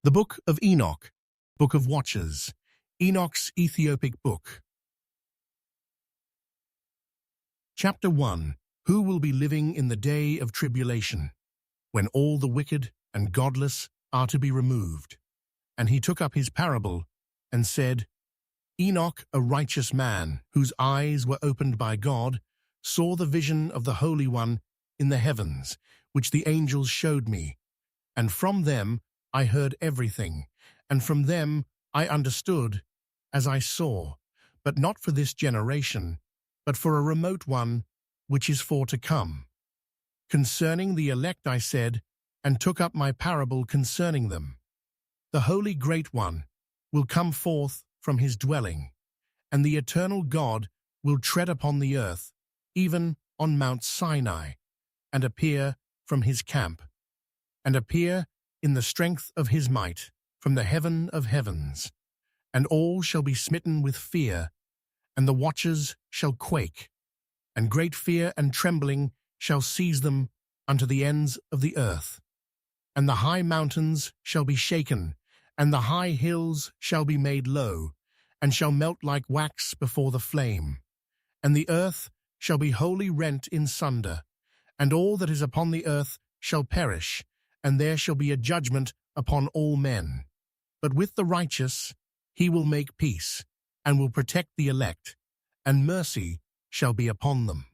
The Book of Enoch, Book of Watchers, Enoch's Ethiopic Book. Chapter 1. Who will be living in the day of tribulation, when all the wicked and godless are to be removed? And he took up his parable and said, Enoch, a righteous man, whose eyes were opened by God, saw the vision of the Holy One in the heavens, which the angels showed me. And from them I heard everything, and from them I understood, as I saw, but not for this generation, but for a remote one, which is for to come. Concerning the elect I said, and took up my parable concerning them. The Holy Great One will come forth from his dwelling, and the eternal God will tread upon the earth, even on Mount Sinai, and appear from his camp, and appear in the strength of his might from the heaven of heavens. And all shall be smitten with fear, and the watchers shall quake, and great fear and trembling shall seize them unto the ends of the earth. And the high mountains shall be shaken, and the high hills shall be made low, and shall melt like wax before the flame. And the earth shall be wholly rent in sunder, and all that is upon the earth shall perish, and there shall be a judgment upon all men. But with the righteous he will make peace, and will protect the elect, and mercy shall be upon them.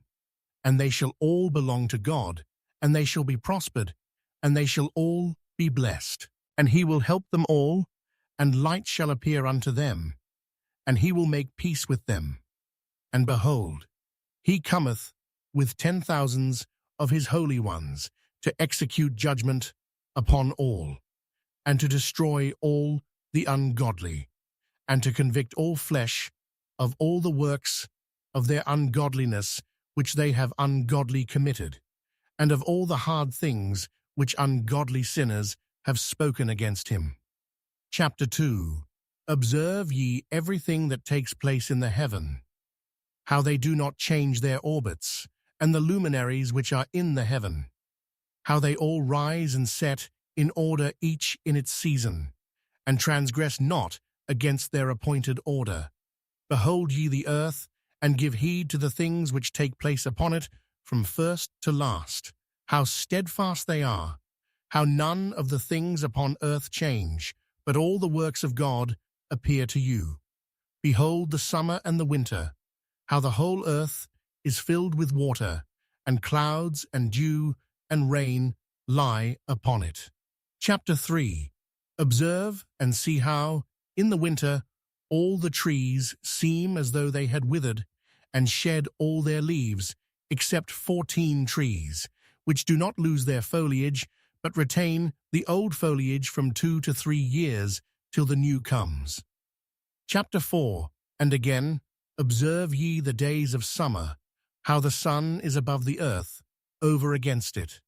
And they shall all belong to God, and they shall be prospered, and they shall all be blessed. And he will help them all, and light shall appear unto them, and he will make peace with them. And behold, he cometh with 10,000s of his holy ones, to execute judgment upon all, and to destroy all the ungodly, and to convict all flesh of all the works of their ungodliness which they have ungodly committed, and of all the hard things which ungodly sinners have spoken against him. Chapter 2. Observe ye everything that takes place in the heaven, how they do not change their orbits, and the luminaries which are in the heaven, how they all rise and set in order each in its season, and transgress not against their appointed order. Behold ye the earth, and give heed to the things which take place upon it from first to last, how steadfast they are, how none of the things upon earth change, but all the works of God appear to you. Behold the summer and the winter, how the whole earth is filled with water, and clouds and dew and rain lie upon it. Chapter 3. Observe and see how, in the winter, all the trees seem as though they had withered, and shed all their leaves, except 14 trees, which do not lose their foliage, but retain the old foliage from 2 to 3 years, till the new comes. Chapter 4. And again, observe ye the days of summer, how the sun is above the earth, over against it.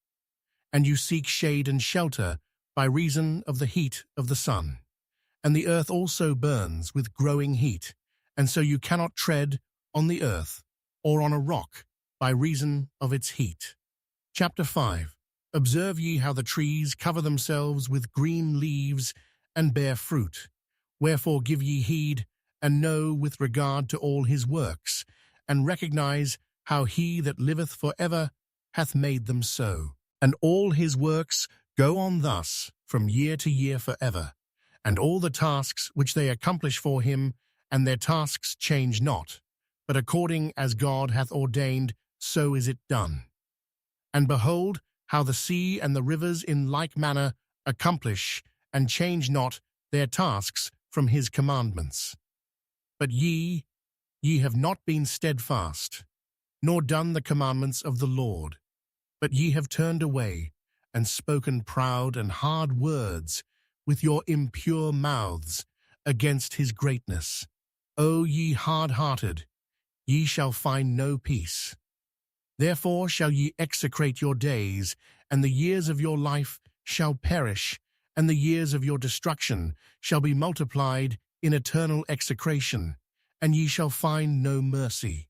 And you seek shade and shelter by reason of the heat of the sun. And the earth also burns with growing heat, and so you cannot tread on the earth or on a rock by reason of its heat. Chapter 5. Observe ye how the trees cover themselves with green leaves and bear fruit. Wherefore give ye heed, and know with regard to all his works, and recognize how he that liveth for ever hath made them so. And all his works go on thus from year to year forever, and all the tasks which they accomplish for him, and their tasks change not, but according as God hath ordained, so is it done. And behold, how the sea and the rivers in like manner accomplish and change not their tasks from his commandments. But ye have not been steadfast, nor done the commandments of the Lord, but ye have turned away, and spoken proud and hard words with your impure mouths against his greatness. O ye hard-hearted, ye shall find no peace. Therefore shall ye execrate your days, and the years of your life shall perish, and the years of your destruction shall be multiplied in eternal execration, and ye shall find no mercy.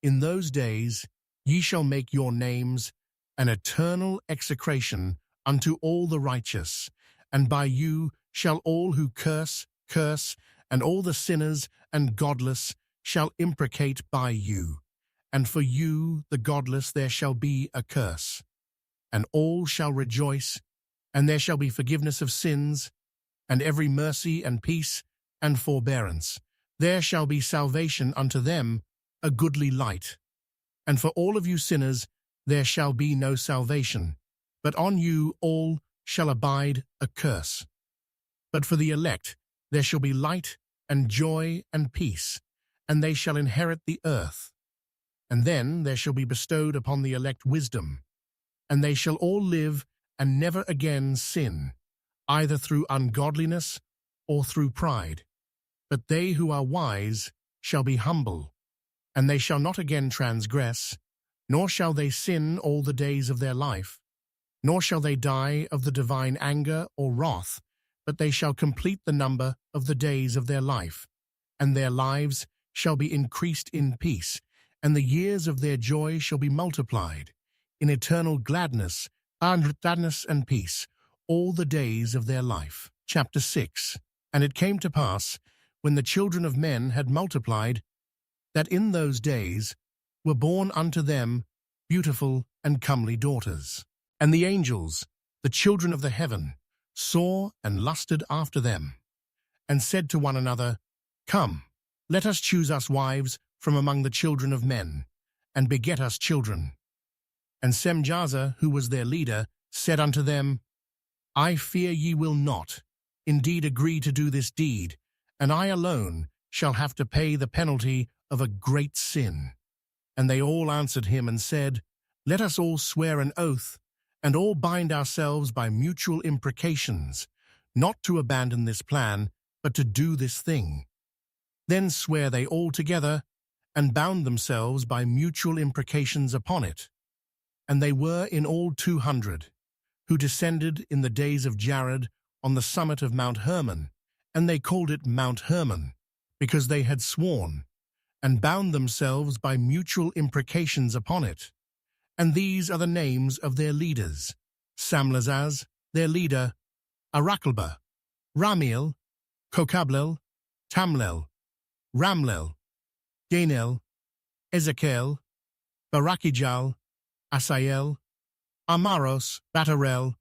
In those days ye shall make your names an eternal execration unto all the righteous, And by you shall all who curse, curse, and all the sinners and godless shall imprecate by you. And for you, the godless, there shall be a curse. And all shall rejoice, and there shall be forgiveness of sins, and every mercy and peace and forbearance. There shall be salvation unto them, a goodly light. And for all of you sinners there shall be no salvation, but on you all shall abide a curse. But for the elect there shall be light and joy and peace, and they shall inherit the earth. And then there shall be bestowed upon the elect wisdom, and they shall all live and never again sin, either through ungodliness or through pride. But they who are wise shall be humble, and they shall not again transgress, nor shall they sin all the days of their life, nor shall they die of the divine anger or wrath, but they shall complete the number of the days of their life, and their lives shall be increased in peace, and the years of their joy shall be multiplied, in eternal gladness and peace, all the days of their life. Chapter 6. And it came to pass, when the children of men had multiplied, that in those days were born unto them beautiful and comely daughters. And the angels, the children of the heaven, saw and lusted after them, and said to one another, Come, let us choose us wives from among the children of men, and beget us children. And Semjaza, who was their leader, said unto them, I fear ye will not indeed agree to do this deed, and I alone shall have to pay the penalty of a great sin. And they all answered him and said, Let us all swear an oath, and all bind ourselves by mutual imprecations, not to abandon this plan, but to do this thing. Then swear they all together, and bound themselves by mutual imprecations upon it. And they were in all 200, who descended in the days of Jared on the summit of Mount Hermon, and they called it Mount Hermon, because they had sworn, and bound themselves by mutual imprecations upon it. And these are the names of their leaders: Samlazaz, their leader, Arakelba, Ramiel, Kokablel, Tamlel, Ramlel, Ganel, Ezekiel, Barakijal, Asael, Amaros, Batarel,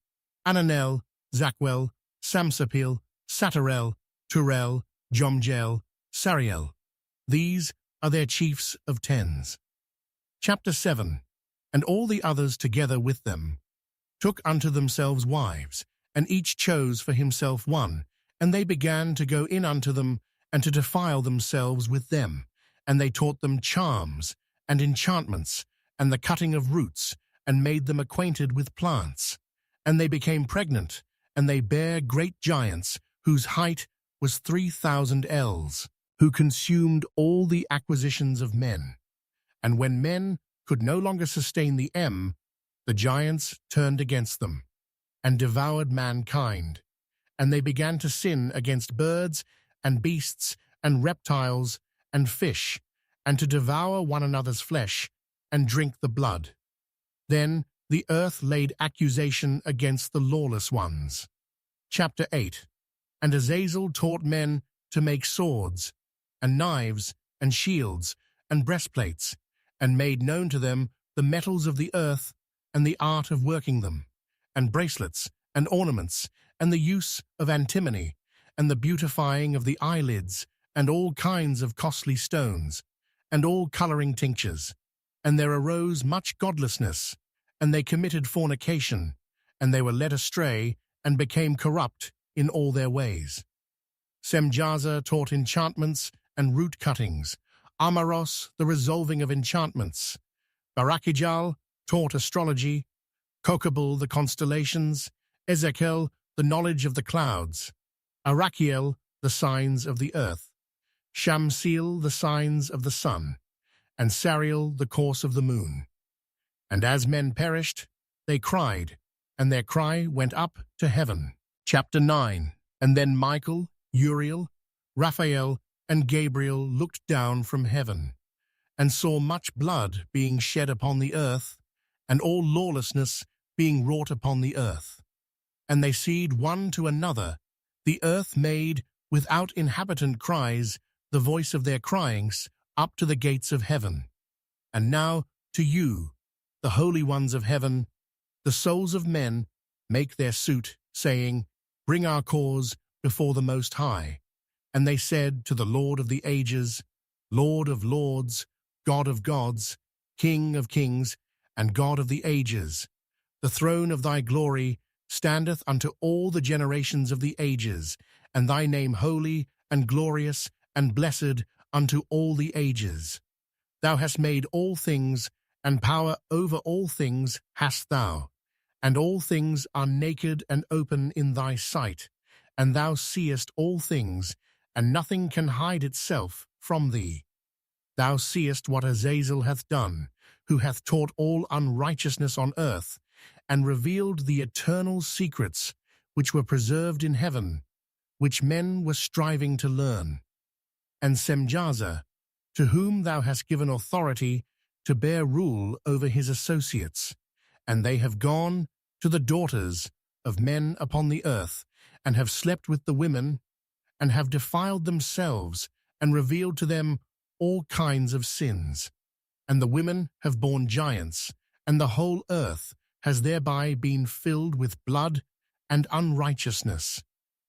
Ananel, Zakwel, Samsapil, Satarel, Turel, Jomjel, Sariel. These are their chiefs of tens. Chapter 7. And all the others together with them took unto themselves wives, and each chose for himself one, and they began to go in unto them, and to defile themselves with them. And they taught them charms, and enchantments, and the cutting of roots, and made them acquainted with plants. And they became pregnant, and they bare great giants, whose height was 3,000 ells, who consumed all the acquisitions of men. And when men could no longer sustain the the giants turned against them, and devoured mankind. And they began to sin against birds, and beasts, and reptiles, and fish, and to devour one another's flesh, and drink the blood. Then the earth laid accusation against the lawless ones. Chapter 8. And Azazel taught men to make swords, and knives, and shields, and breastplates, and made known to them the metals of the earth, and the art of working them, and bracelets, and ornaments, and the use of antimony, and the beautifying of the eyelids, and all kinds of costly stones, and all coloring tinctures. And there arose much godlessness, and they committed fornication, and they were led astray, and became corrupt in all their ways. Semjaza taught enchantments and root cuttings, Amaros the resolving of enchantments, Barakijal taught astrology, Kokabal the constellations, Ezekiel the knowledge of the clouds, Arakiel the signs of the earth, Shamsil the signs of the sun, and Sariel the course of the moon. And as men perished, they cried, and their cry went up to heaven. Chapter 9. And then Michael, Uriel, Raphael, and Gabriel looked down from heaven, and saw much blood being shed upon the earth, and all lawlessness being wrought upon the earth. and they cede one to another. The earth made without inhabitant cries the voice of their cryings up to the gates of heaven. And now to you, the holy ones of heaven, the souls of men, make their suit, saying, Bring our cause before the Most High. And they said to the Lord of the ages, Lord of lords, God of gods, King of kings, and God of the ages, the throne of thy glory standeth unto all the generations of the ages, and thy name holy and glorious and blessed unto all the ages. Thou hast made all things, and power over all things hast thou, and all things are naked and open in thy sight, and thou seest all things, and nothing can hide itself from thee. Thou seest what Azazel hath done, who hath taught all unrighteousness on earth, and revealed the eternal secrets which were preserved in heaven, which men were striving to learn. And Semjaza, to whom thou hast given authority to bear rule over his associates, and they have gone to the daughters of men upon the earth, and have slept with the women, and have defiled themselves, and revealed to them all kinds of sins. And the women have borne giants, and the whole earth has thereby been filled with blood and unrighteousness.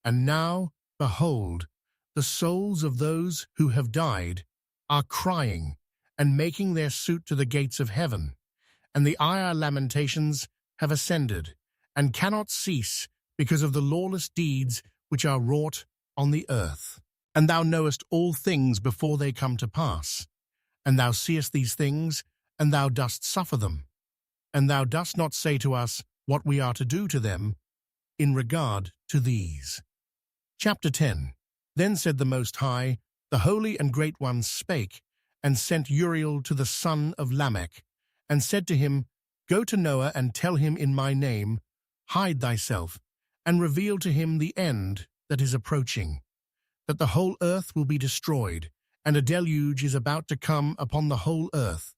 And now, behold, the souls of those who have died are crying and making their suit to the gates of heaven, and the dire lamentations have ascended, and cannot cease because of the lawless deeds which are wrought on the earth. And thou knowest all things before they come to pass, and thou seest these things, and thou dost suffer them, and thou dost not say to us what we are to do to them in regard to these. Chapter 10. Then said the Most High, the Holy and Great One spake, and sent Uriel to the son of Lamech, and said to him, Go to Noah and tell him in my name, Hide thyself, and reveal to him the end that is approaching, that the whole earth will be destroyed, and a deluge is about to come upon the whole earth,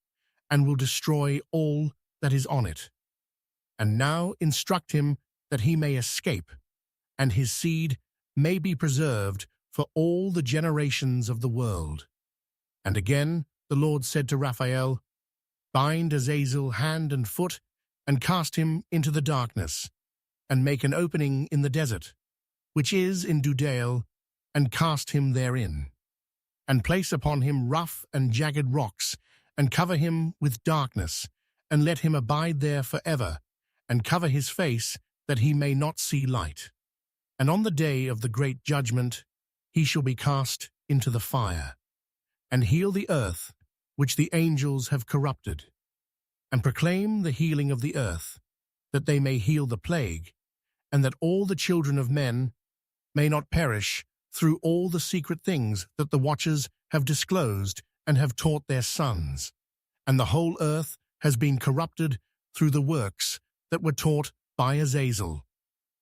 and will destroy all that is on it. And now instruct him that he may escape, and his seed may be preserved for all the generations of the world. And again the Lord said to Raphael, Bind Azazel hand and foot, and cast him into the darkness, and make an opening in the desert, which is in Dudael, and cast him therein, and place upon him rough and jagged rocks, and cover him with darkness, and let him abide there forever, and cover his face, that he may not see light. And on the day of the great judgment he shall be cast into the fire, and heal the earth which the angels have corrupted, and proclaim the healing of the earth, that they may heal the plague, and that all the children of men may not perish through all the secret things that the watchers have disclosed and have taught their sons. And the whole earth has been corrupted through the works that were taught by Azazel.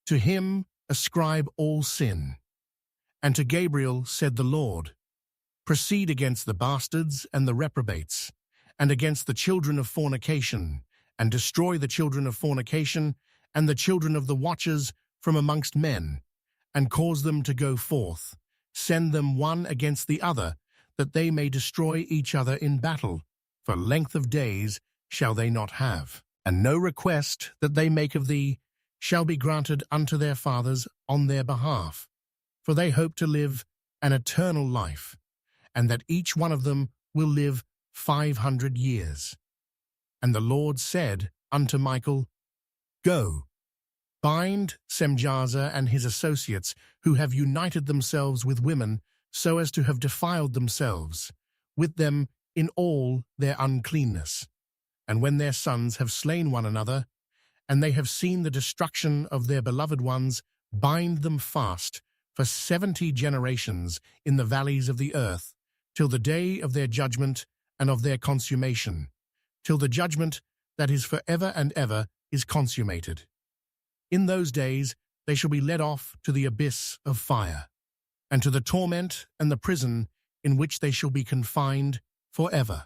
To him ascribe all sin. And to Gabriel said the Lord, Proceed against the bastards and the reprobates, and against the children of fornication, and destroy the children of fornication and the children of the watchers from amongst men, and cause them to go forth, send them one against the other, that they may destroy each other in battle, for length of days shall they not have. And no request that they make of thee shall be granted unto their fathers on their behalf, for they hope to live an eternal life, and that each one of them will live 500 years. And the Lord said unto Michael, Go, bind Semjaza and his associates, who have united themselves with women, so as to have defiled themselves with them in all their uncleanness. And when their sons have slain one another, and they have seen the destruction of their beloved ones, bind them fast for 70 generations in the valleys of the earth, till the day of their judgment and of their consummation, till the judgment that is for ever and ever is consummated. In those days they shall be led off to the abyss of fire, and to the torment and the prison in which they shall be confined forever.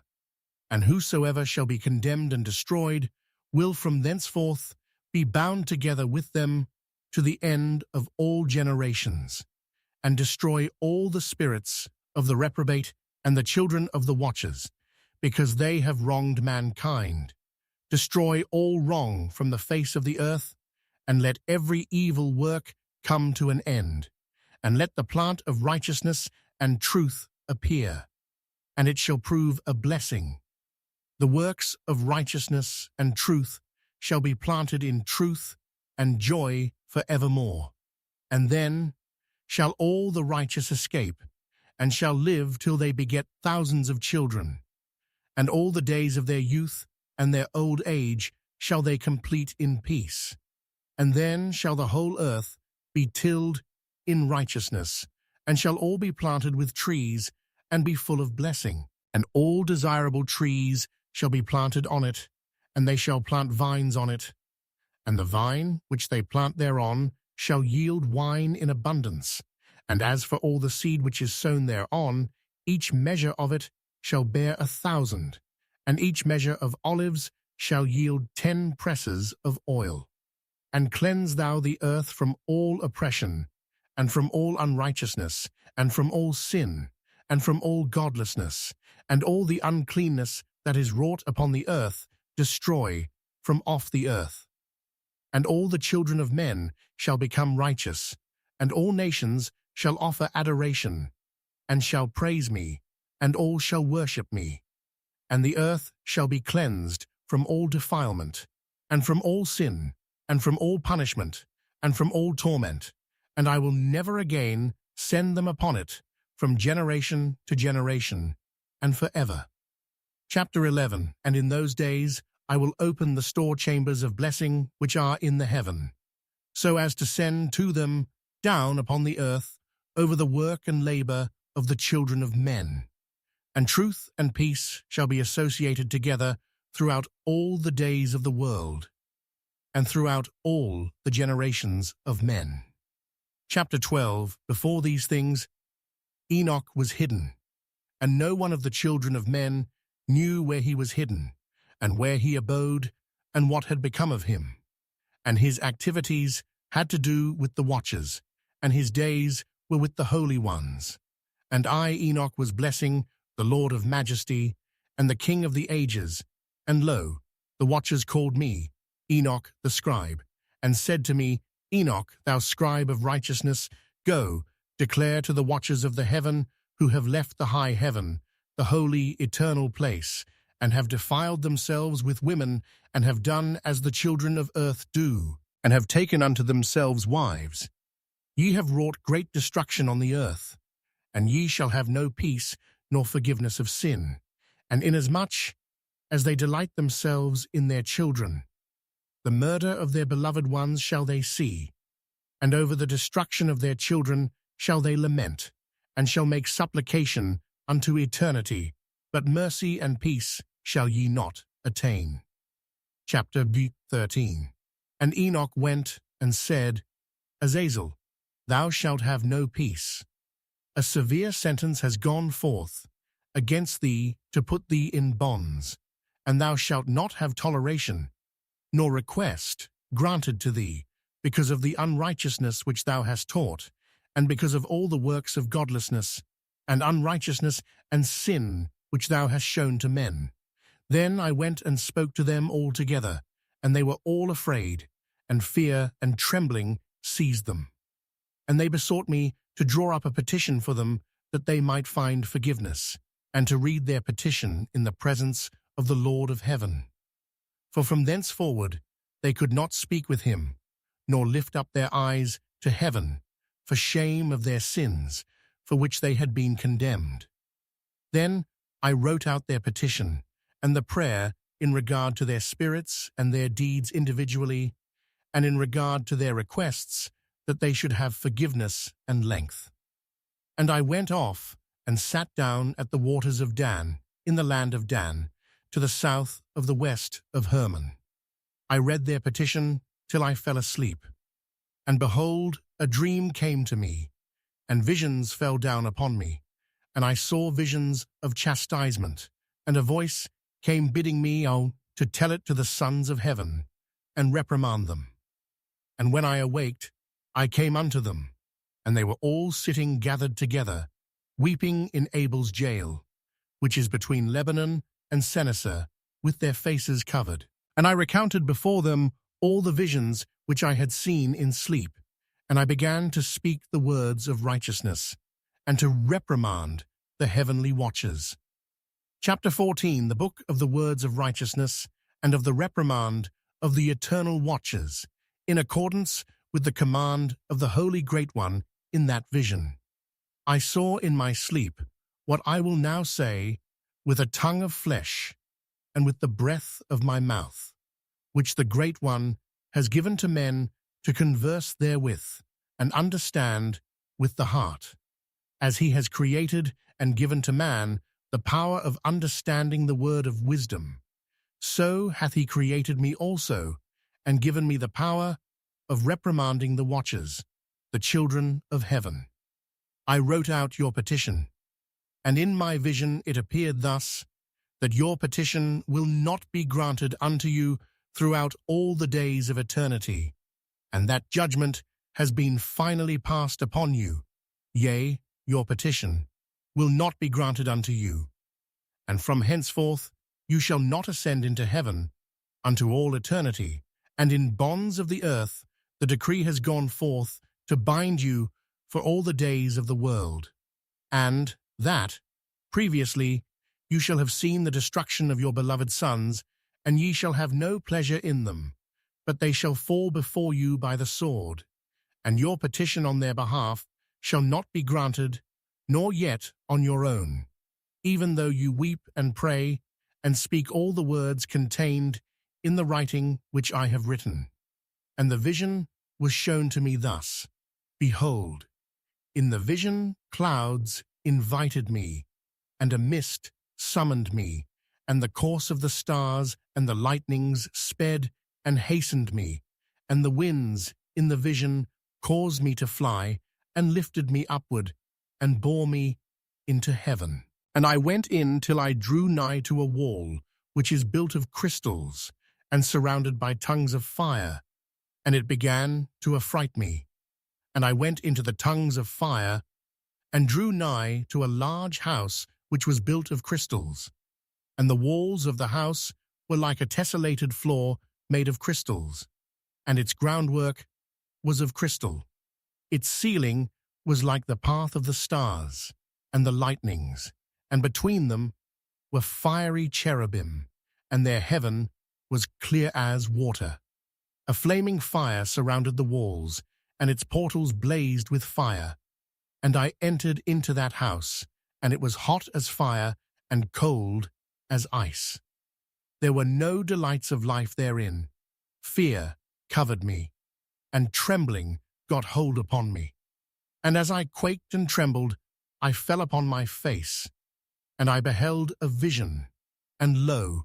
And whosoever shall be condemned and destroyed will from thenceforth be bound together with them to the end of all generations, and destroy all the spirits of the reprobate and the children of the watchers, because they have wronged mankind. Destroy all wrong from the face of the earth, and let every evil work come to an end, and let the plant of righteousness and truth appear, and it shall prove a blessing. The works of righteousness and truth shall be planted in truth and joy for evermore. And then shall all the righteous escape, and shall live till they beget thousands of children. And all the days of their youth and their old age shall they complete in peace. And then shall the whole earth be tilled in righteousness, and shall all be planted with trees, and be full of blessing. And all desirable trees shall be planted on it, and they shall plant vines on it. And the vine which they plant thereon shall yield wine in abundance. And as for all the seed which is sown thereon, each measure of it shall bear 1,000, and each measure of olives shall yield 10 presses of oil. And cleanse thou the earth from all oppression, and from all unrighteousness, and from all sin, and from all godlessness, and all the uncleanness that is wrought upon the earth, destroy from off the earth. And all the children of men shall become righteous, and all nations shall offer adoration, and shall praise me, and all shall worship me. And the earth shall be cleansed from all defilement, and from all sin, and from all punishment, and from all torment, and I will never again send them upon it from generation to generation, and forever. Chapter 11. And in those days I will open the store chambers of blessing which are in the heaven, so as to send to them down upon the earth over the work and labor of the children of men. And truth and peace shall be associated together throughout all the days of the world, and throughout all the generations of men. Chapter 12. Before these things Enoch was hidden, and no one of the children of men knew where he was hidden, and where he abode, and what had become of him. And his activities had to do with the watchers, and his days were with the holy ones. And I, Enoch, was blessing the Lord of majesty, and the King of the ages. And lo, the watchers called me, Enoch the scribe, and said to me, Enoch, thou scribe of righteousness, go, declare to the watchers of the heaven, who have left the high heaven, the holy eternal place, and have defiled themselves with women, and have done as the children of earth do, and have taken unto themselves wives. Ye have wrought great destruction on the earth, and ye shall have no peace nor forgiveness of sin. And inasmuch as they delight themselves in their children, the murder of their beloved ones shall they see, and over the destruction of their children shall they lament, and shall make supplication unto eternity, but mercy and peace shall ye not attain. Chapter 13. And Enoch went and said, Azazel, thou shalt have no peace. A severe sentence has gone forth against thee to put thee in bonds, and thou shalt not have toleration, nor request granted to thee, because of the unrighteousness which thou hast taught, and because of all the works of godlessness, and unrighteousness, and sin which thou hast shown to men. Then I went and spoke to them all together, and they were all afraid, and fear and trembling seized them. And they besought me to draw up a petition for them, that they might find forgiveness, and to read their petition in the presence of the Lord of heaven. For from thenceforward they could not speak with him, nor lift up their eyes to heaven, for shame of their sins, for which they had been condemned. Then I wrote out their petition, and the prayer in regard to their spirits and their deeds individually, and in regard to their requests, that they should have forgiveness and length. And I went off and sat down at the waters of Dan, in the land of Dan, to the south of the west of Hermon. I read their petition till I fell asleep. And behold, a dream came to me, and visions fell down upon me, and I saw visions of chastisement, and a voice came bidding me to tell it to the sons of heaven, and reprimand them. And when I awaked, I came unto them, and they were all sitting gathered together, weeping in Abel's jail, which is between Lebanon and Senneser, with their faces covered. And I recounted before them all the visions which I had seen in sleep, and I began to speak the words of righteousness, and to reprimand the heavenly watchers. Chapter 14, the book of the words of righteousness, and of the reprimand of the eternal watchers, in accordance with the command of the Holy Great One in that vision. I saw in my sleep what I will now say with a tongue of flesh, and with the breath of my mouth, which the Great One has given to men to converse therewith, and understand with the heart, as he has created and given to man the power of understanding the word of wisdom. So hath he created me also, and given me the power of reprimanding the watchers, the children of heaven. I wrote out your petition, and in my vision it appeared thus, that your petition will not be granted unto you throughout all the days of eternity, and that judgment has been finally passed upon you. Yea, your petition will not be granted unto you. And from henceforth you shall not ascend into heaven unto all eternity, and in bonds of the earth the decree has gone forth to bind you for all the days of the world. And that, previously, you shall have seen the destruction of your beloved sons, and ye shall have no pleasure in them, but they shall fall before you by the sword, and your petition on their behalf shall not be granted, nor yet on your own, even though you weep and pray, and speak all the words contained in the writing which I have written. And the vision was shown to me thus. Behold, in the vision clouds invited me, and a mist summoned me, and the course of the stars and the lightnings sped and hastened me, and the winds in the vision caused me to fly, and lifted me upward, and bore me into heaven. And I went in till I drew nigh to a wall, which is built of crystals, and surrounded by tongues of fire, and it began to affright me. And I went into the tongues of fire, and drew nigh to a large house which was built of crystals, and the walls of the house were like a tessellated floor made of crystals, and its groundwork was of crystal. Its ceiling was like the path of the stars and the lightnings, and between them were fiery cherubim, and their heaven was clear as water. A flaming fire surrounded the walls, and its portals blazed with fire. And I entered into that house, and it was hot as fire and cold as ice. There were no delights of life therein. Fear covered me, and trembling got hold upon me. And as I quaked and trembled, I fell upon my face, and I beheld a vision, and lo,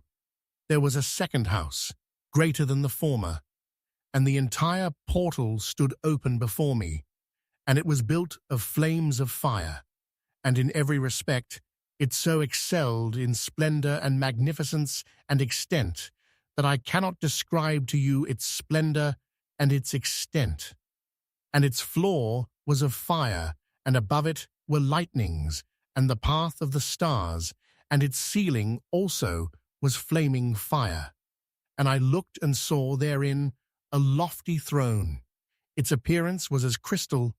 there was a second house, greater than the former, and the entire portal stood open before me, and it was built of flames of fire, and in every respect it so excelled in splendor and magnificence and extent that I cannot describe to you its splendor and its extent. And its floor was of fire, and above it were lightnings, and the path of the stars, and its ceiling also was flaming fire. And I looked and saw therein a lofty throne. Its appearance was as crystal,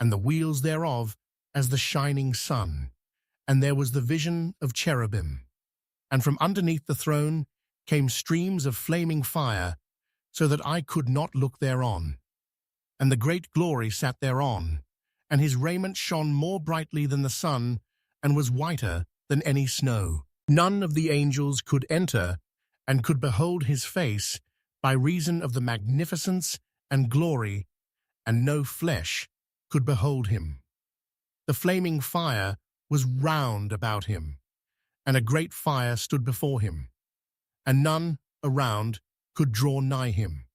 and the wheels thereof as the shining sun. And there was the vision of cherubim. And from underneath the throne came streams of flaming fire, so that I could not look thereon. And the great glory sat thereon, and his raiment shone more brightly than the sun, and was whiter than any snow. None of the angels could enter, and could behold his face, by reason of the magnificence and glory, and no flesh could behold him. The flaming fire was round about him, and a great fire stood before him, and none around could draw nigh him.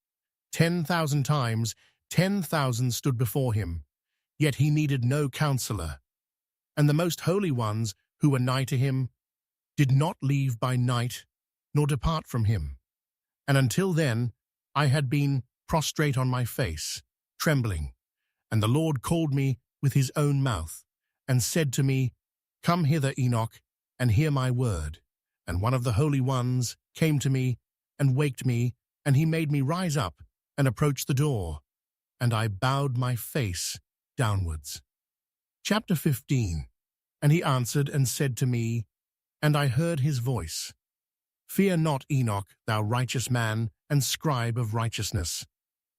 10,000 times 10,000 stood before him, yet he needed no counselor. And the most holy ones who were nigh to him did not leave by night, nor depart from him. And until then I had been prostrate on my face, trembling, And the Lord called me with his own mouth, and said to me, Come hither, Enoch, and hear my word. And one of the holy ones came to me, and waked me, and he made me rise up, and approach the door. And I bowed my face downwards. Chapter 15. And he answered and said to me, and I heard his voice, Fear not, Enoch, thou righteous man, and scribe of righteousness.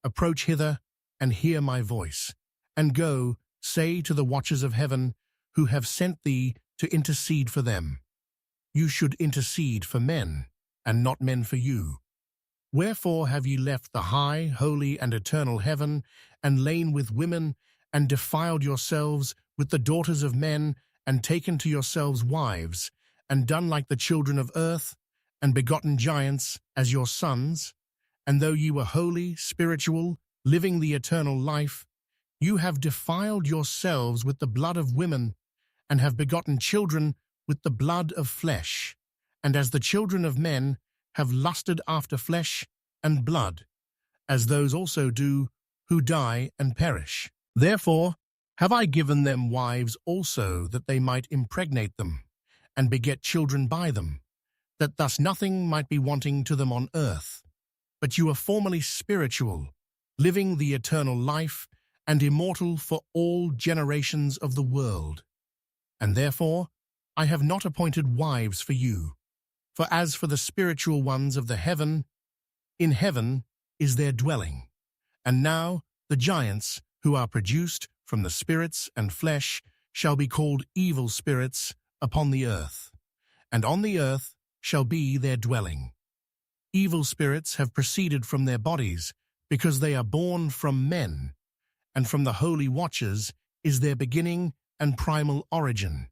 Approach hither, and hear my voice. And go, say to the watchers of heaven, who have sent thee to intercede for them. You should intercede for men, and not men for you. Wherefore have ye left the high, holy, and eternal heaven, and lain with women, and defiled yourselves with the daughters of men, and taken to yourselves wives, and done like the children of earth, and begotten giants as your sons? And though ye were holy, spiritual, living the eternal life, you have defiled yourselves with the blood of women, and have begotten children with the blood of flesh, and as the children of men have lusted after flesh and blood, as those also do who die and perish. Therefore have I given them wives also, that they might impregnate them, and beget children by them, that thus nothing might be wanting to them on earth. But you are formerly spiritual, living the eternal life, and immortal for all generations of the world. And therefore I have not appointed wives for you. For as for the spiritual ones of the heaven, in heaven is their dwelling. And now the giants, who are produced from the spirits and flesh, shall be called evil spirits upon the earth. And on the earth shall be their dwelling. Evil spirits have proceeded from their bodies, because they are born from men, and from the holy watchers is their beginning and primal origin.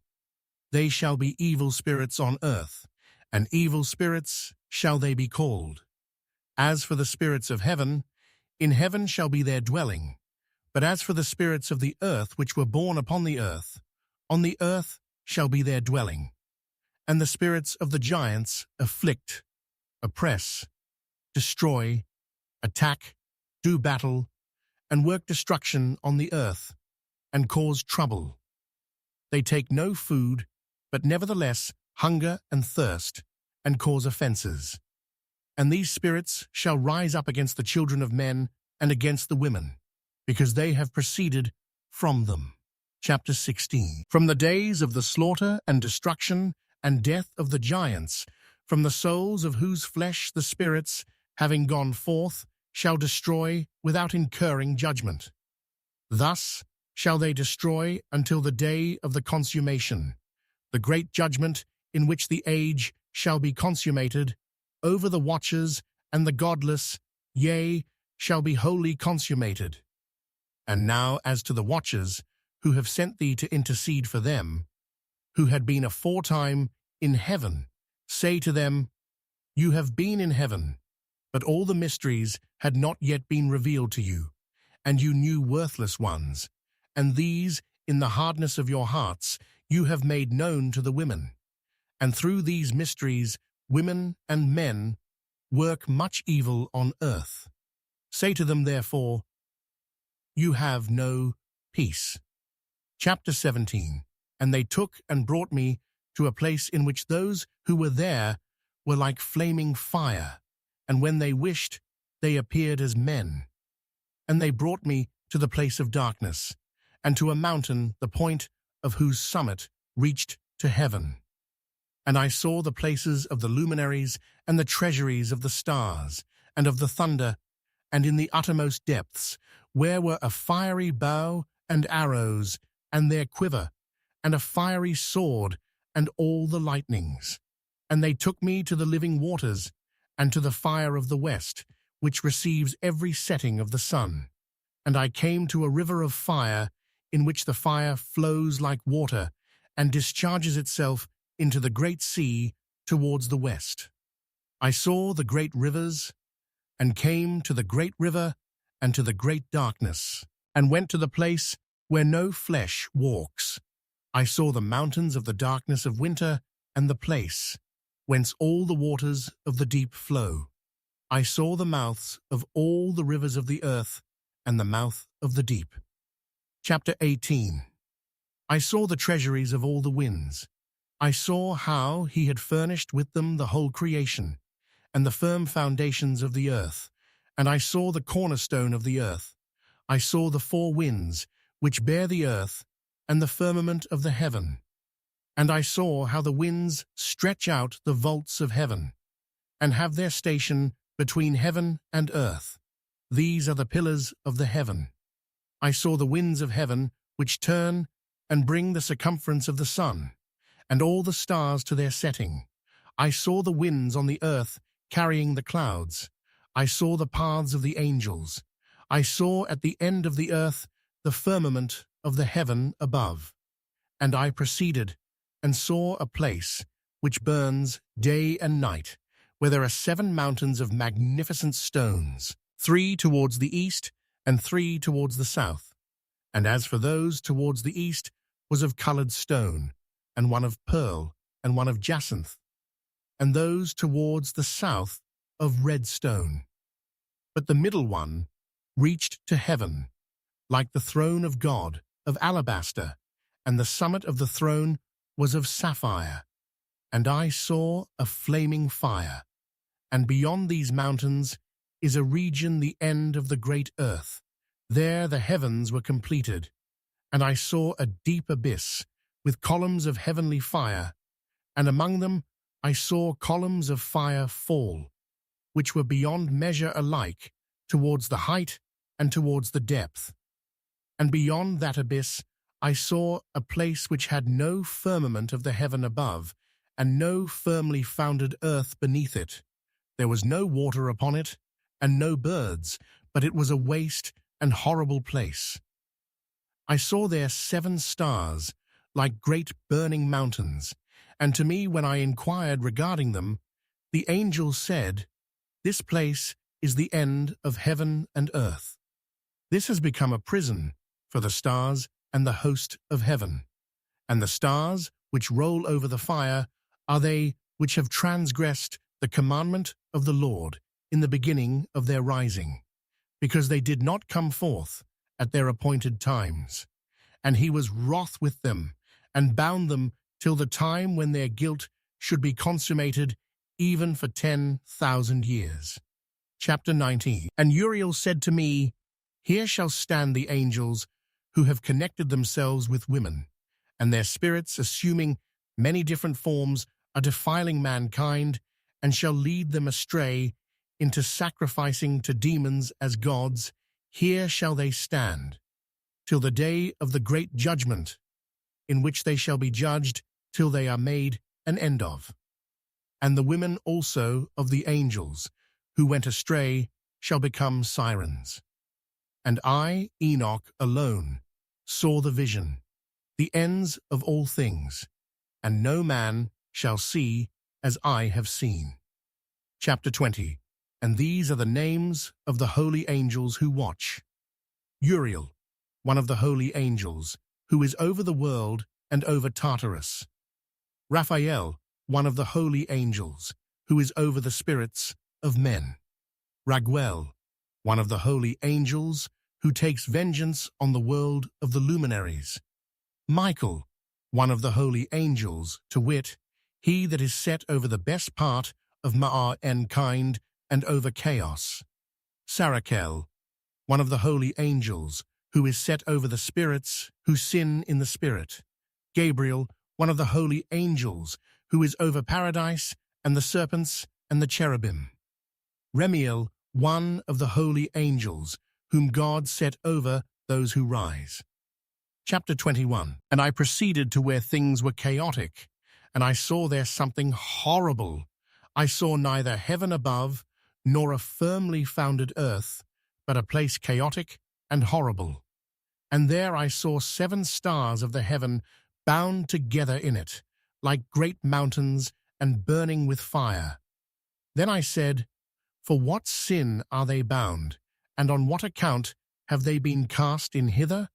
They shall be evil spirits on earth, and evil spirits shall they be called. As for the spirits of heaven, in heaven shall be their dwelling. But as for the spirits of the earth which were born upon the earth, on the earth shall be their dwelling. And the spirits of the giants afflict, oppress, destroy, attack, do battle, and work destruction on the earth, and cause trouble. They take no food, but nevertheless hunger and thirst, and cause offenses. And these spirits shall rise up against the children of men and against the women, because they have proceeded from them. Chapter 16. From the days of the slaughter and destruction and death of the giants, from the souls of whose flesh the spirits, having gone forth, shall destroy without incurring judgment. Thus shall they destroy until the day of the consummation, the great judgment in which the age shall be consummated, over the watchers and the godless, yea, shall be wholly consummated. And now as to the watchers, who have sent thee to intercede for them, who had been aforetime in heaven, say to them, You have been in heaven, but all the mysteries had not yet been revealed to you, and you knew worthless ones, and these, in the hardness of your hearts, you have made known to the women. And through these mysteries, women and men work much evil on earth. Say to them, therefore, You have no peace. Chapter 17. And they took and brought me to a place in which those who were there were like flaming fire, and when they wished, they appeared as men. And they brought me to the place of darkness, and to a mountain, the point of whose summit reached to heaven. And I saw the places of the luminaries and the treasuries of the stars and of the thunder, and in the uttermost depths, where were a fiery bow and arrows, and their quiver, and a fiery sword, and all the lightnings. And they took me to the living waters, and to the fire of the west, which receives every setting of the sun. And I came to a river of fire, in which the fire flows like water, and discharges itself into the great sea towards the west. I saw the great rivers, and came to the great river, and to the great darkness, and went to the place where no flesh walks. I saw the mountains of the darkness of winter, and the place whence all the waters of the deep flow. I saw the mouths of all the rivers of the earth, and the mouth of the deep. Chapter 18. I saw the treasuries of all the winds. I saw how he had furnished with them the whole creation, and the firm foundations of the earth. And I saw the cornerstone of the earth. I saw the four winds, which bear the earth, and the firmament of the heaven. And I saw how the winds stretch out the vaults of heaven, and have their station between heaven and earth. These are the pillars of the heaven. I saw the winds of heaven, which turn and bring the circumference of the sun, and all the stars to their setting. I saw the winds on the earth carrying the clouds. I saw the paths of the angels. I saw at the end of the earth the firmament of the heaven above. And I proceeded and saw a place which burns day and night, where there are 7 mountains of magnificent stones, 3 towards the east and 3 towards the south. And as for those towards the east was of colored stone, and one of pearl, and one of jacinth, and those towards the south of red stone. But the middle one reached to heaven, like the throne of God, of alabaster, and the summit of the throne was of sapphire. And I saw a flaming fire, and beyond these mountains is a region the end of the great earth. There the heavens were completed, and I saw a deep abyss, with columns of heavenly fire, and among them I saw columns of fire fall, which were beyond measure alike, towards the height and towards the depth. And beyond that abyss I saw a place which had no firmament of the heaven above, and no firmly founded earth beneath it. There was no water upon it, and no birds, but it was a waste and horrible place. I saw there 7 stars, like great burning mountains, and to me, when I inquired regarding them, the angel said, "This place is the end of heaven and earth. This has become a prison for the stars and the host of heaven. And the stars which roll over the fire are they which have transgressed the commandment of the Lord in the beginning of their rising, because they did not come forth at their appointed times. And he was wroth with them, and bound them till the time when their guilt should be consummated, even for 10,000 years." Chapter 19. And Uriel said to me, "Here shall stand the angels who have connected themselves with women, and their spirits, assuming many different forms, are defiling mankind, and shall lead them astray into sacrificing to demons as gods. Here shall they stand, till the day of the great judgment, in which they shall be judged till they are made an end of. And the women also of the angels, who went astray, shall become sirens. And I, Enoch, alone, saw the vision, the ends of all things, and no man shall see as I have seen." Chapter 20. And these are the names of the holy angels who watch. Uriel, one of the holy angels, who is over the world and over Tartarus. Raphael, one of the holy angels, who is over the spirits of men. Raguel, one of the holy angels, who takes vengeance on the world of the luminaries. Michael, one of the holy angels, to wit, he that is set over the best part of Ma'ar-en-kind and over chaos. Sarakel, one of the holy angels, who is set over the spirits who sin in the spirit. Gabriel, one of the holy angels, who is over paradise and the serpents and the cherubim. Remiel, one of the holy angels, whom God set over those who rise. Chapter 21. And I proceeded to where things were chaotic, and I saw there something horrible. I saw neither heaven above, nor a firmly founded earth, but a place chaotic and horrible. And there I saw 7 stars of the heaven bound together in it, like great mountains and burning with fire. Then I said, "For what sin are they bound, and on what account have they been cast in hither?"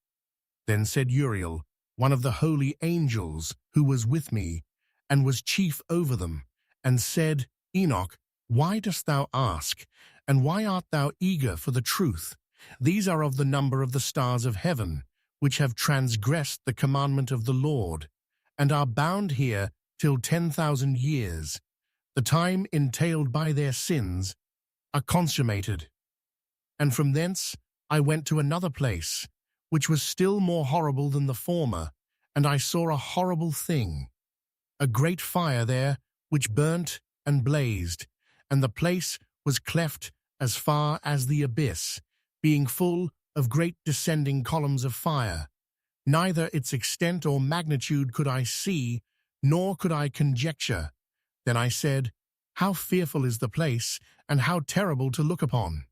Then said Uriel, one of the holy angels, who was with me, and was chief over them, and said, "Enoch, why dost thou ask, and why art thou eager for the truth? These are of the number of the stars of heaven, which have transgressed the commandment of the Lord, and are bound here till 10,000 years, the time entailed by their sins, are consummated. And from thence I went to another place, which was still more horrible than the former, and I saw a horrible thing, a great fire there, which burnt and blazed, and the place was cleft as far as the abyss, being full of great descending columns of fire. Neither its extent or magnitude could I see, nor could I conjecture. Then I said, How fearful is the place, and how terrible to look upon!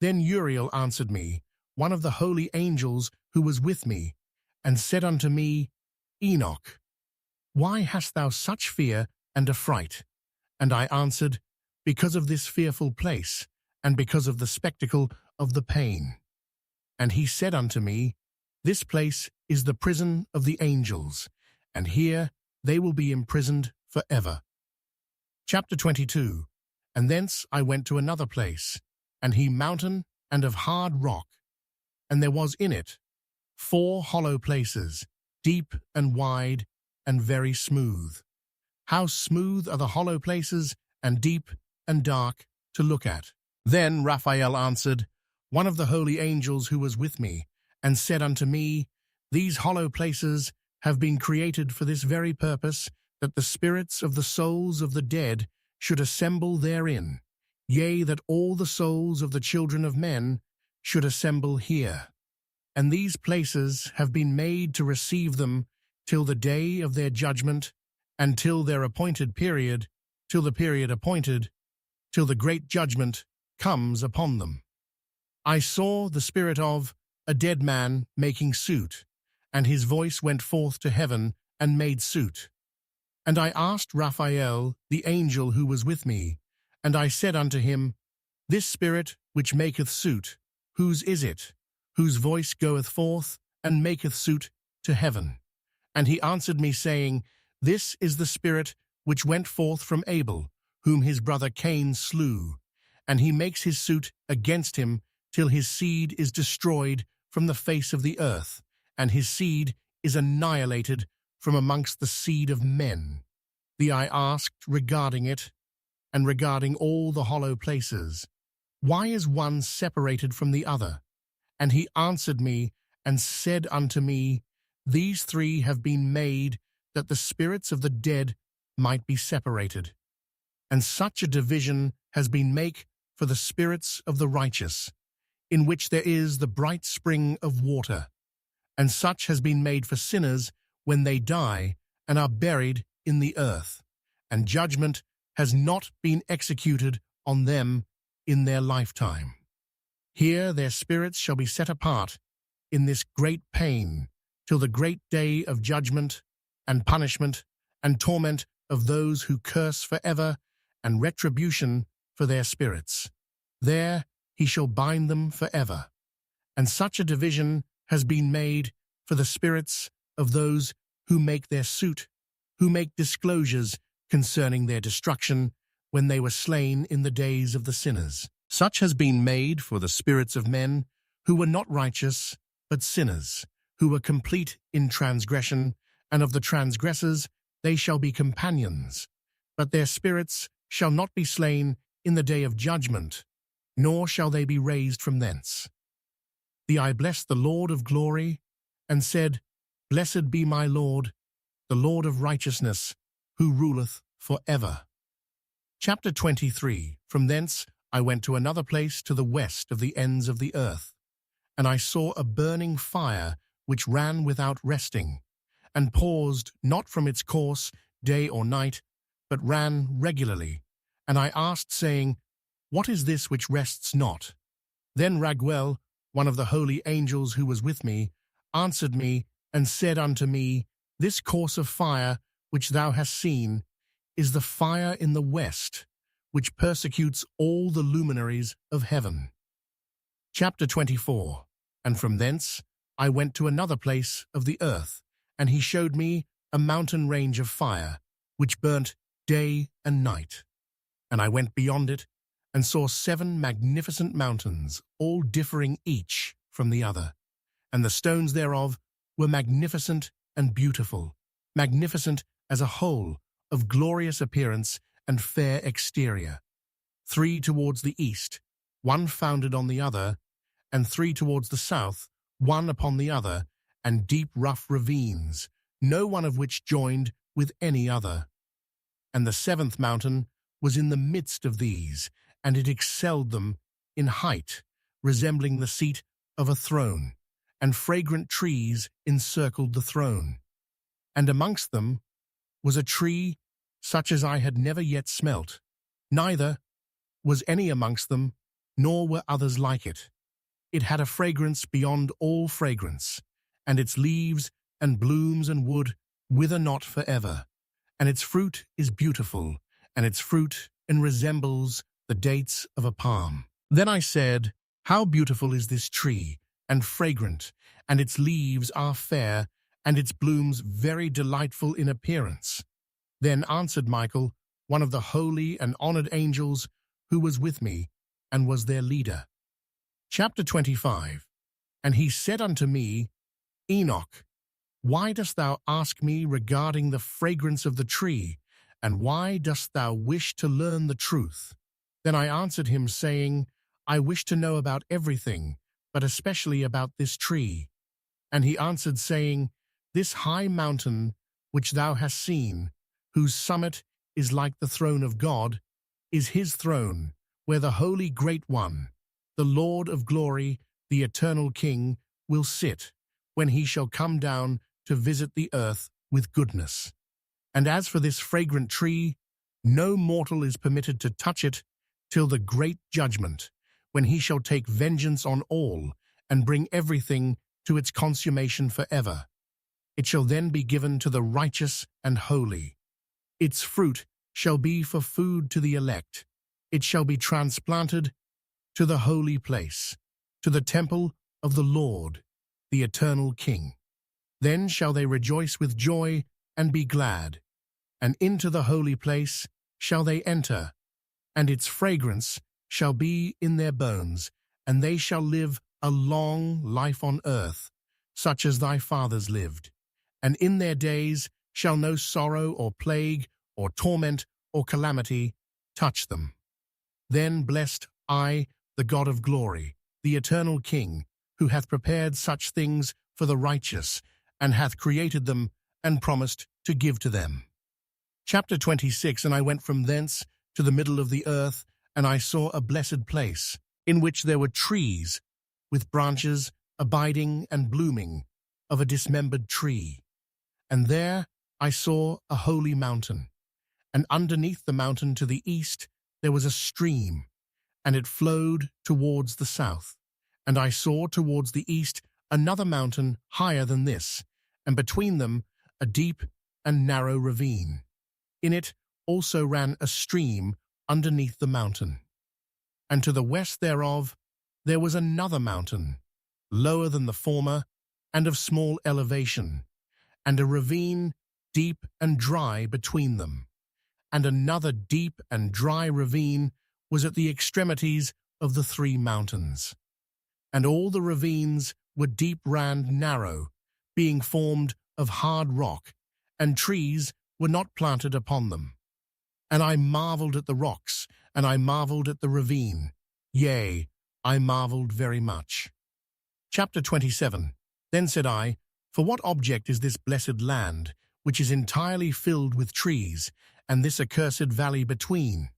Then Uriel answered me, one of the holy angels who was with me, and said unto me, Enoch, why hast thou such fear and affright? And I answered, Because of this fearful place, and because of the spectacle of the pain. And he said unto me, This place is the prison of the angels, and here they will be imprisoned forever. Chapter 22. And thence I went to another place, and he mountain and of hard rock, and there was in it 4 hollow places, deep and wide, and very smooth. How smooth are the hollow places, and deep and dark to look at! Then Raphael answered, one of the holy angels who was with me, and said unto me, These hollow places have been created for this very purpose, that the spirits of the souls of the dead should assemble therein, yea, that all the souls of the children of men should assemble here. And these places have been made to receive them till the day of their judgment, and till their appointed period, till the period appointed, till the great judgment comes upon them. I saw the spirit of a dead man making suit, and his voice went forth to heaven and made suit. And I asked Raphael, the angel who was with me, and I said unto him, This spirit which maketh suit, whose is it, whose voice goeth forth and maketh suit to heaven? And he answered me, saying, This is the spirit which went forth from Abel, whom his brother Cain slew, and he makes his suit against him till his seed is destroyed from the face of the earth, and his seed is annihilated from amongst the seed of men. I asked regarding it, and regarding all the hollow places, Why is one separated from the other? And he answered me, and said unto me, These 3 have been made, that the spirits of the dead might be separated. And such a division has been made for the spirits of the righteous, in which there is the bright spring of water. And such has been made for sinners when they die and are buried in the earth, and judgment has not been executed on them in their lifetime. Here their spirits shall be set apart in this great pain, till the great day of judgment and punishment and torment of those who curse forever, and retribution for their spirits. There he shall bind them forever. And such a division has been made for the spirits of those who make their suit, who make disclosures concerning their destruction when they were slain in the days of the sinners. Such has been made for the spirits of men who were not righteous, but sinners, who were complete in transgression, and of the transgressors they shall be companions. But their spirits shall not be slain in the day of judgment, nor shall they be raised from thence. I blessed the Lord of glory, and said, Blessed be my Lord, the Lord of righteousness, who ruleth for ever. Chapter 23. From thence I went to another place to the west of the ends of the earth, and I saw a burning fire which ran without resting, and paused not from its course day or night, but ran regularly. And I asked, saying, What is this which rests not? Then Raguel, one of the holy angels who was with me, answered me, and said unto me, This course of fire which thou hast seen is the fire in the west, which persecutes all the luminaries of heaven. Chapter 24. And from thence I went to another place of the earth, and he showed me a mountain range of fire, which burnt day and night. And I went beyond it, and saw 7 magnificent mountains, all differing each from the other, and the stones thereof were magnificent and beautiful, magnificent as a whole, of glorious appearance and fair exterior. 3 towards the east, one founded on the other, and 3 towards the south, one upon the other, and deep rough ravines, no one of which joined with any other. And the 7th mountain was in the midst of these, and it excelled them in height, resembling the seat of a throne, and fragrant trees encircled the throne. And amongst them was a tree such as I had never yet smelt, neither was any amongst them, nor were others like it. It had a fragrance beyond all fragrance, and its leaves and blooms and wood wither not forever, and its fruit is beautiful, and its fruit resembles the dates of a palm. Then I said, How beautiful is this tree, and fragrant, and its leaves are fair, and its blooms very delightful in appearance. Then answered Michael, one of the holy and honored angels, who was with me, and was their leader. Chapter 25. And he said unto me, Enoch, why dost thou ask me regarding the fragrance of the tree, and why dost thou wish to learn the truth? Then I answered him, saying, I wish to know about everything, but especially about this tree. And he answered, saying, This high mountain which thou hast seen, whose summit is like the throne of God, is his throne, where the holy great one, the Lord of glory, the eternal King, will sit, when he shall come down to visit the earth with goodness. And as for this fragrant tree, no mortal is permitted to touch it till the great judgment, when he shall take vengeance on all, and bring everything to its consummation forever. It shall then be given to the righteous and holy. Its fruit shall be for food to the elect. It shall be transplanted to the holy place, to the temple of the Lord, the eternal King. Then shall they rejoice with joy and be glad, and into the holy place shall they enter, and its fragrance shall be in their bones, and they shall live a long life on earth, such as thy fathers lived. And in their days shall no sorrow or plague or torment or calamity touch them. Then blessed I the God of glory, the eternal King, who hath prepared such things for the righteous, and hath created them, and promised to give to them. Chapter 26. And I went from thence to the middle of the earth, and I saw a blessed place, in which there were trees, with branches abiding and blooming, of a dismembered tree. And there I saw a holy mountain, and underneath the mountain to the east there was a stream, and it flowed towards the south. And I saw towards the east another mountain higher than this, and between them a deep and narrow ravine. In it also ran a stream underneath the mountain. And to the west thereof there was another mountain, lower than the former, and of small elevation, and a ravine deep and dry between them. And another deep and dry ravine was at the extremities of the 3 mountains. And all the ravines were deep and narrow, being formed of hard rock, and trees were not planted upon them. And I marveled at the rocks, and I marveled at the ravine. Yea, I marveled very much. Chapter 27. Then said I, For what object is this blessed land, which is entirely filled with trees, and this accursed valley between?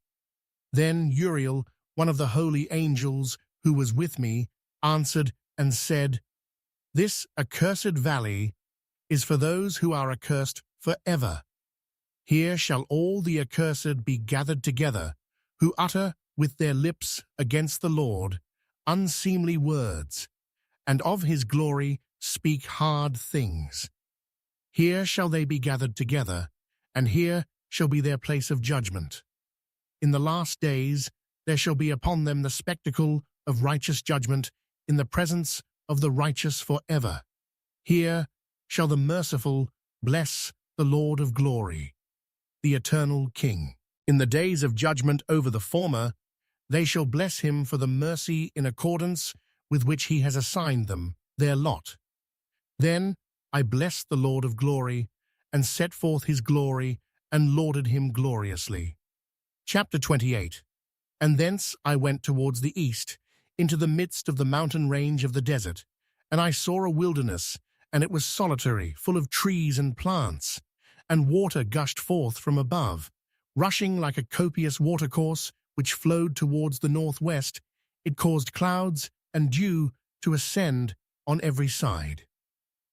Then Uriel, one of the holy angels who was with me, answered and said, This accursed valley is for those who are accursed forever. Here shall all the accursed be gathered together, who utter with their lips against the Lord unseemly words, and of his glory speak hard things. Here shall they be gathered together, and here shall be their place of judgment. In the last days there shall be upon them the spectacle of righteous judgment in the presence of the righteous forever. Here shall the merciful bless the Lord of glory, the eternal King. In the days of judgment over the former, they shall bless him for the mercy in accordance with which he has assigned them their lot. Then I blessed the Lord of glory, and set forth his glory, and lauded him gloriously. Chapter 28. And thence I went towards the east, into the midst of the mountain range of the desert, and I saw a wilderness, and it was solitary, full of trees and plants, and water gushed forth from above, rushing like a copious watercourse which flowed towards the northwest. It caused clouds and dew to ascend on every side.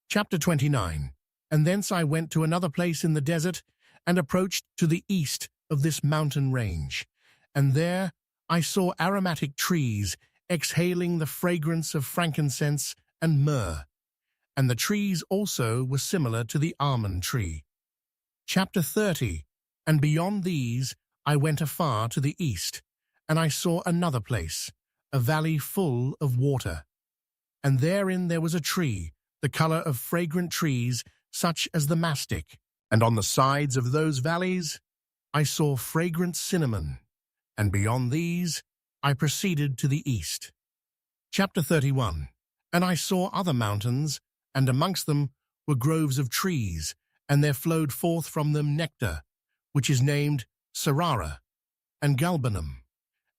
Chapter 29. And thence I went to another place in the desert, and approached to the east of this mountain range. And there I saw aromatic trees exhaling the fragrance of frankincense and myrrh, and the trees also were similar to the almond tree. Chapter 30. And beyond these I went afar to the east, and I saw another place, a valley full of water. And therein there was a tree, the color of fragrant trees, such as the mastic. And on the sides of those valleys I saw fragrant cinnamon, and beyond these I proceeded to the east. Chapter 31. And I saw other mountains, and amongst them were groves of trees, and there flowed forth from them nectar, which is named Sarara and Galbanum.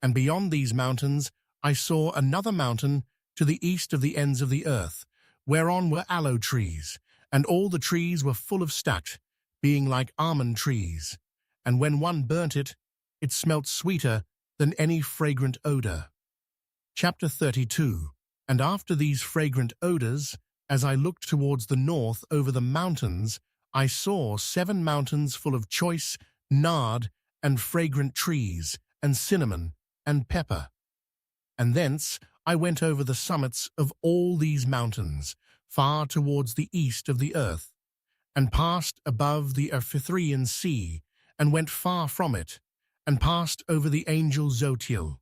And beyond these mountains I saw another mountain to the east of the ends of the earth, whereon were aloe trees, and all the trees were full of stacks, being like almond trees. And when one burnt it, it smelt sweeter than any fragrant odor. Chapter 32. And after these fragrant odors, as I looked towards the north over the mountains, I saw 7 mountains full of choice nard and fragrant trees, and cinnamon and pepper. And thence I went over the summits of all these mountains, far towards the east of the earth, and passed above the Erythraean Sea, and went far from it, and passed over the angel Zotiel.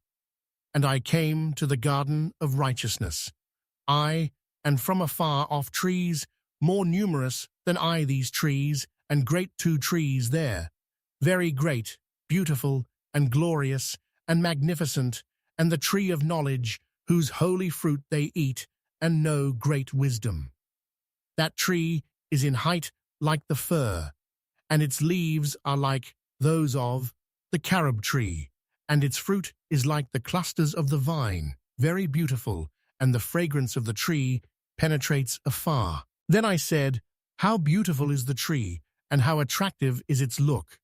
And I came to the garden of righteousness, I, and from afar off trees, more numerous than I these trees, and great 2 trees there, very great, beautiful, and glorious, and magnificent, and the tree of knowledge, whose holy fruit they eat, and know great wisdom. That tree is in height like the fir, and its leaves are like those of the carob tree, and its fruit is like the clusters of the vine, very beautiful, and the fragrance of the tree penetrates afar. Then I said, how beautiful is the tree, and how attractive is its look.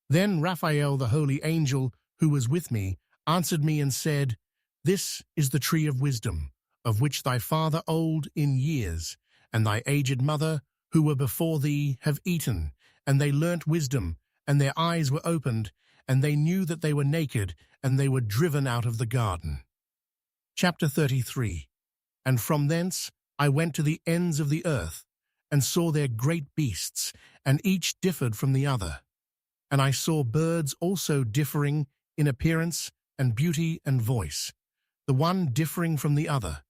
Then Raphael, the holy angel, who was with me, answered me and said, this is the tree of wisdom, of which thy father old in years, and thy aged mother, who were before thee, have eaten, and they learnt wisdom, and their eyes were opened, and they knew that they were naked, and they were driven out of the garden. Chapter 33. And from thence I went to the ends of the earth, and saw their great beasts, and each differed from the other. And I saw birds also differing in appearance and beauty and voice, the one differing from the other.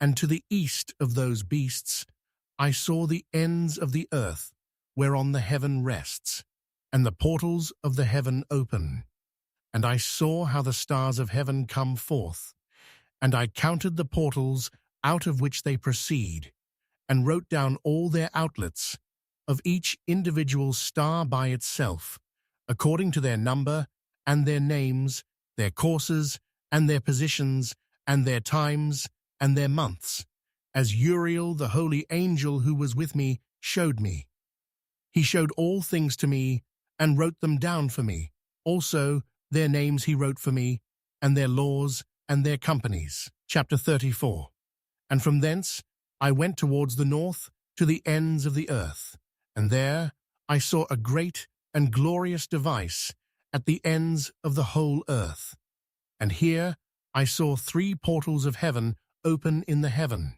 And to the east of those beasts I saw the ends of the earth, whereon the heaven rests, and the portals of the heaven open. And I saw how the stars of heaven come forth, and I counted the portals out of which they proceed, and wrote down all their outlets, of each individual star by itself, according to their number, and their names, their courses, and their positions, and their times, and their months, as Uriel, the holy angel who was with me, showed me. He showed all things to me, and wrote them down for me. Also their names he wrote for me, and their laws, and their companies. Chapter 34. And from thence I went towards the north, to the ends of the earth, and there I saw a great and glorious device at the ends of the whole earth. And here I saw 3 portals of heaven open in the heaven.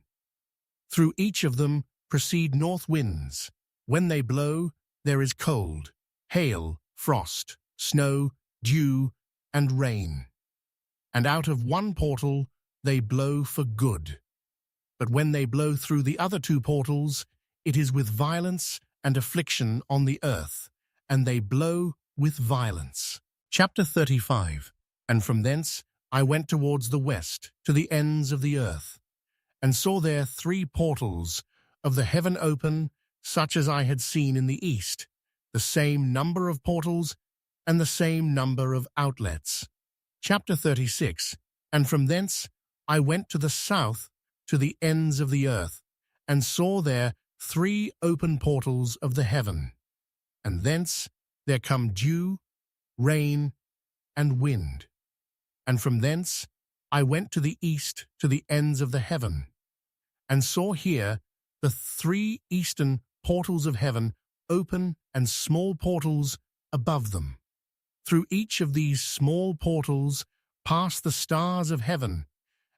Through each of them proceed north winds. When they blow, there is cold, hail, frost, snow, dew, and rain. And out of one portal they blow for good. But when they blow through the other 2 portals, it is with violence and affliction on the earth, and they blow with violence. Chapter 35. And from thence I went towards the west, to the ends of the earth, and saw there 3 portals, of the heaven open, such as I had seen in the east, the same number of portals and the same number of outlets. Chapter 36. And from thence I went to the south, to the ends of the earth, and saw there 3 open portals of the heaven. And thence there come dew, rain, and wind. And from thence I went to the east, to the ends of the heaven, and saw here the 3 eastern portals of heaven open, and small portals above them. Through each of these small portals pass the stars of heaven,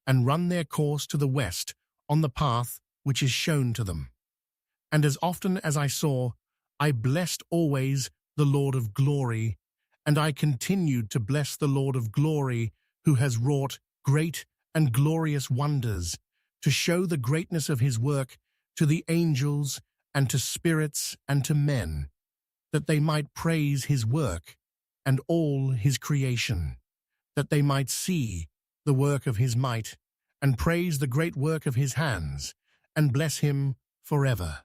and run their course to the west on the path which is shown to them. And as often as I saw, I blessed always the Lord of glory, and I continued to bless the Lord of glory, who has wrought great and glorious wonders, to show the greatness of his work to the angels and to spirits and to men, that they might praise his work and all his creation, that they might see the work of his might, and praise the great work of his hands, and bless him forever.